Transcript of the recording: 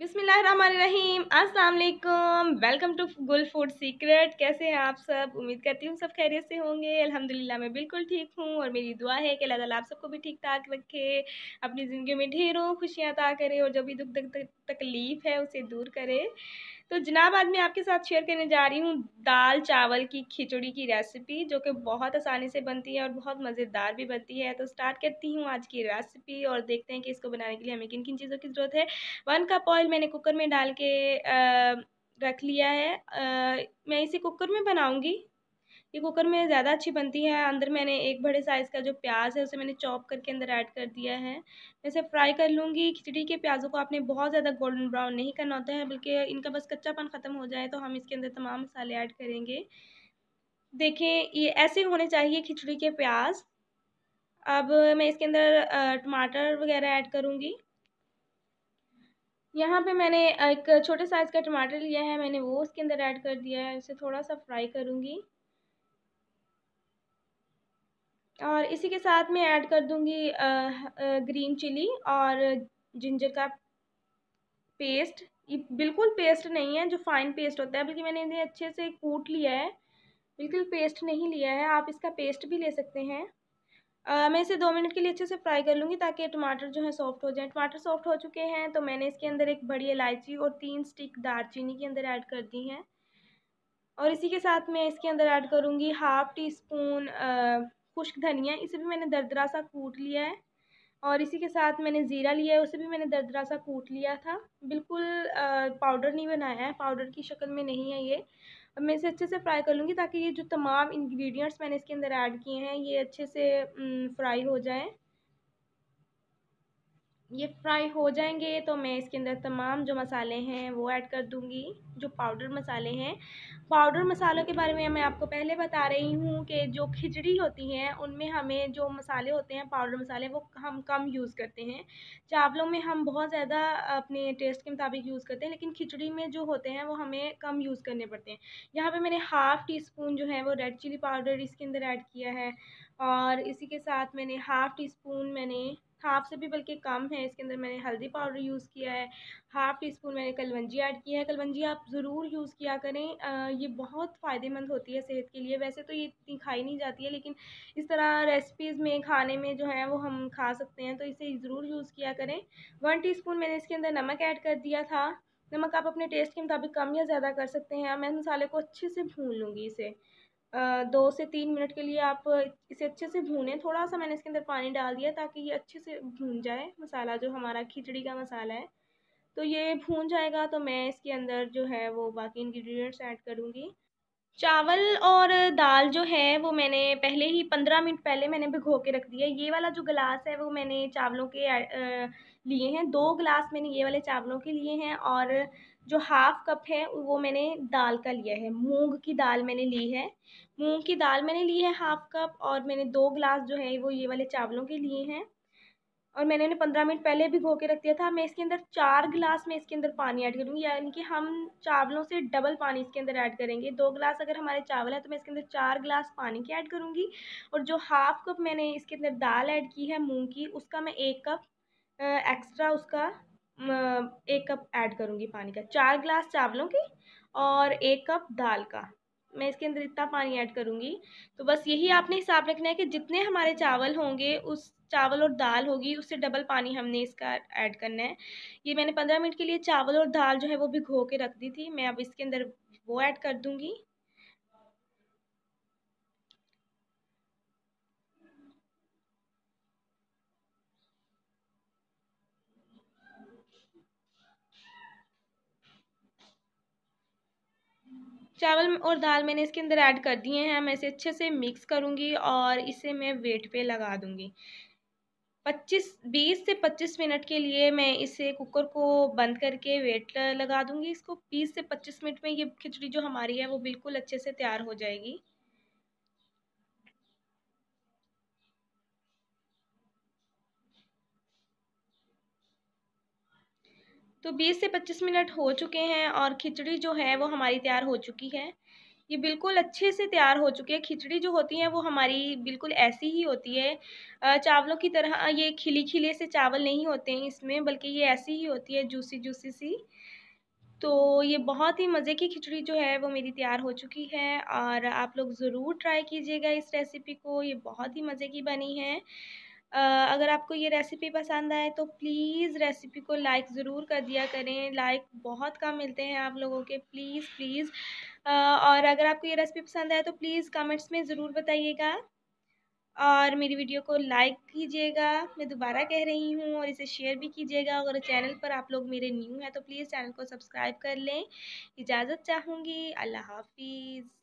बिस्मिल्लाहिर्रहमानिर्रहीम। अस्सलाम वालेकुम। वेलकम टू गुल फूड सीक्रेट। कैसे हैं आप सब? उम्मीद करती हूँ सब खैरियत से होंगे। अल्हम्दुलिल्लाह मैं बिल्कुल ठीक हूँ और मेरी दुआ है कि अल्लाह ताला आप सबको भी ठीक ठाक रखे, अपनी ज़िंदगी में ढेरों खुशियाँ अता करे और जो भी दुख तकलीफ़ है उसे दूर करे। तो जनाब आज मैं आपके साथ शेयर करने जा रही हूँ दाल चावल की खिचड़ी की रेसिपी, जो कि बहुत आसानी से बनती है और बहुत मज़ेदार भी बनती है। तो स्टार्ट करती हूँ आज की रेसिपी और देखते हैं कि इसको बनाने के लिए हमें किन किन चीज़ों की ज़रूरत है। 1 कप ऑयल मैंने कुकर में डाल के रख लिया है। मैं इसे कुकर में बनाऊँगी। ये कुकर में ज़्यादा अच्छी बनती है। अंदर मैंने एक बड़े साइज़ का जो प्याज है उसे मैंने चॉप करके अंदर ऐड कर दिया है। मैं इसे फ्राई कर लूँगी। खिचड़ी के प्याज़ों को आपने बहुत ज़्यादा गोल्डन ब्राउन नहीं करना होता है, बल्कि इनका बस कच्चापन ख़त्म हो जाए तो हम इसके अंदर तमाम मसाले ऐड करेंगे। देखें ये ऐसे होने चाहिए खिचड़ी के प्याज़। अब मैं इसके अंदर टमाटर वग़ैरह ऐड करूँगी। यहाँ पे मैंने एक छोटे साइज़ का टमाटर लिया है, मैंने वो उसके अंदर ऐड कर दिया है। इसे थोड़ा-सा फ्राई करूँगी। और इसी के साथ मैं ऐड कर दूँगी ग्रीन चिली और जिंजर का पेस्ट। ये बिल्कुल पेस्ट नहीं है जो फाइन पेस्ट होता है, बल्कि मैंने इन्हें अच्छे से कूट लिया है। बिल्कुल पेस्ट नहीं लिया है, आप इसका पेस्ट भी ले सकते हैं। मैं इसे 2 मिनट के लिए अच्छे से फ्राई कर लूँगी ताकि टमाटर जो है सॉफ्ट हो जाए। टमाटर सॉफ्ट हो चुके हैं तो मैंने इसके अंदर एक बड़ी इलायची और 3 स्टिक दालचीनी के अंदर ऐड कर दी हैं। और इसी के साथ मैं इसके अंदर ऐड करूँगी हाफ़ टी स्पून खुश्क धनिया। इसे भी मैंने दरदरा सा कूट लिया है। और इसी के साथ मैंने ज़ीरा लिया है, उसे भी मैंने दरदरा सा कूट लिया था। बिल्कुल पाउडर नहीं बनाया है, पाउडर की शक्ल में नहीं है ये। अब मैं इसे अच्छे से फ्राई कर लूँगी ताकि ये जो तमाम इंग्रेडिएंट्स मैंने इसके अंदर ऐड किए हैं ये अच्छे से फ्राई हो जाएँ। ये फ्राई हो जाएंगे तो मैं इसके अंदर तमाम जो मसाले हैं वो ऐड कर दूंगी, जो पाउडर मसाले हैं। पाउडर मसालों के बारे में मैं आपको पहले बता रही हूँ कि जो खिचड़ी होती हैं उनमें हमें जो मसाले होते हैं पाउडर मसाले वो हम कम यूज़ करते हैं। चावलों में हम बहुत ज़्यादा अपने टेस्ट के मुताबिक यूज़ करते हैं, लेकिन खिचड़ी में जो होते हैं वो हमें कम यूज़ करने पड़ते हैं। यहाँ पे मैंने हाफ़ टी स्पून जो है वो रेड चिली पाउडर इसके अंदर ऐड किया है। और इसी के साथ मैंने हाफ़ टी स्पून, मैंने हाफ़ से भी बल्कि कम है, इसके अंदर मैंने हल्दी पाउडर यूज़ किया है। हाफ़ टी स्पून मैंने कलवंजी ऐड किया है। कलवंजी आप ज़रूर यूज़ किया करें, ये बहुत फ़ायदेमंद होती है सेहत के लिए। वैसे तो ये इतनी खाई नहीं जाती है, लेकिन इस तरह रेसिपीज़ में खाने में जो है वो हम खा सकते हैं, तो इसे ज़रूर यूज़ किया करें। 1 टीस्पून मैंने इसके अंदर नमक ऐड कर दिया था। नमक आप अपने टेस्ट के मुताबिक कम या ज़्यादा कर सकते हैं। मैं मसाले को अच्छे से भून लूँगी इसे। 2 से 3 मिनट के लिए आप इसे अच्छे से भूनें। थोड़ा-सा मैंने इसके अंदर पानी डाल दिया ताकि ये अच्छे से भून जाए मसाला, जो हमारा खिचड़ी का मसाला है। तो ये भून जाएगा तो मैं इसके अंदर जो है वो बाकी इंग्रेडिएंट्स ऐड करूँगी। चावल और दाल जो है वो मैंने पहले ही 15 मिनट पहले मैंने भिगो के रख दिया है। ये वाला जो गिलास है वो मैंने चावलों के लिए हैं। 2 गिलास मैंने ये वाले चावलों के लिए हैं और जो हाफ़ कप है वो मैंने दाल का लिया है। मूंग की दाल मैंने ली है। मूंग की दाल मैंने ली है हाफ़ कप और मैंने 2 गिलास जो है वो ये वाले चावलों के लिए हैं। और मैंने उन्हें 15 मिनट पहले भिगो के रख दिया था। मैं इसके अंदर 4 गिलास में इसके अंदर पानी ऐड करूँगी, यानी कि हम चावलों से डबल पानी इसके अंदर ऐड करेंगे। 2 गिलास अगर हमारे चावल हैं तो मैं इसके अंदर 4 गिलास पानी के ऐड करूँगी। और जो हाफ़ कप मैंने इसके अंदर दाल ऐड की है मूंग की, उसका मैं 1 कप एक्स्ट्रा उसका 1 कप ऐड करूँगी पानी का। 4 गिलास चावलों के और 1 कप दाल का मैं इसके अंदर इतना पानी ऐड करूँगी। तो बस यही आपने हिसाब रखना है कि जितने हमारे चावल होंगे, उस चावल और दाल होगी उससे डबल पानी हमने इसका ऐड करना है। ये मैंने 15 मिनट के लिए चावल और दाल जो है वो भिगो के रख दी थी। मैं अब इसके अंदर वो ऐड कर दूँगी। चावल और दाल मैंने इसके अंदर ऐड कर दिए हैं। मैं इसे अच्छे से मिक्स करूँगी और इसे मैं वेट पे लगा दूँगी। 20 से 25 मिनट के लिए मैं इसे कुकर को बंद करके वेट लगा दूँगी इसको। 20 से 25 मिनट में ये खिचड़ी जो हमारी है वो बिल्कुल अच्छे से तैयार हो जाएगी। तो 20 से 25 मिनट हो चुके हैं और खिचड़ी जो है वो हमारी तैयार हो चुकी है। ये बिल्कुल अच्छे से तैयार हो चुकी है। खिचड़ी जो होती है वो हमारी बिल्कुल ऐसी ही होती है, चावलों की तरह ये खिले से चावल नहीं होते हैं इसमें, बल्कि ये ऐसी ही होती है, जूसी जूसी सी। तो ये बहुत ही मज़े की खिचड़ी जो है वो मेरी तैयार हो चुकी है, और आप लोग ज़रूर ट्राई कीजिएगा इस रेसिपी को, ये बहुत ही मज़े की बनी है। अगर आपको ये रेसिपी पसंद आए तो प्लीज़ रेसिपी को लाइक ज़रूर कर दिया करें, लाइक बहुत कम मिलते हैं आप लोगों के, प्लीज़ प्लीज़। और अगर आपको ये रेसिपी पसंद आए तो प्लीज़ कमेंट्स में ज़रूर बताइएगा, और मेरी वीडियो को लाइक कीजिएगा, मैं दोबारा कह रही हूँ, और इसे शेयर भी कीजिएगा। अगर चैनल पर आप लोग मेरे न्यू हैं तो प्लीज़ चैनल को सब्सक्राइब कर लें। इजाज़त चाहूँगी, अल्लाह हाफ़िज़।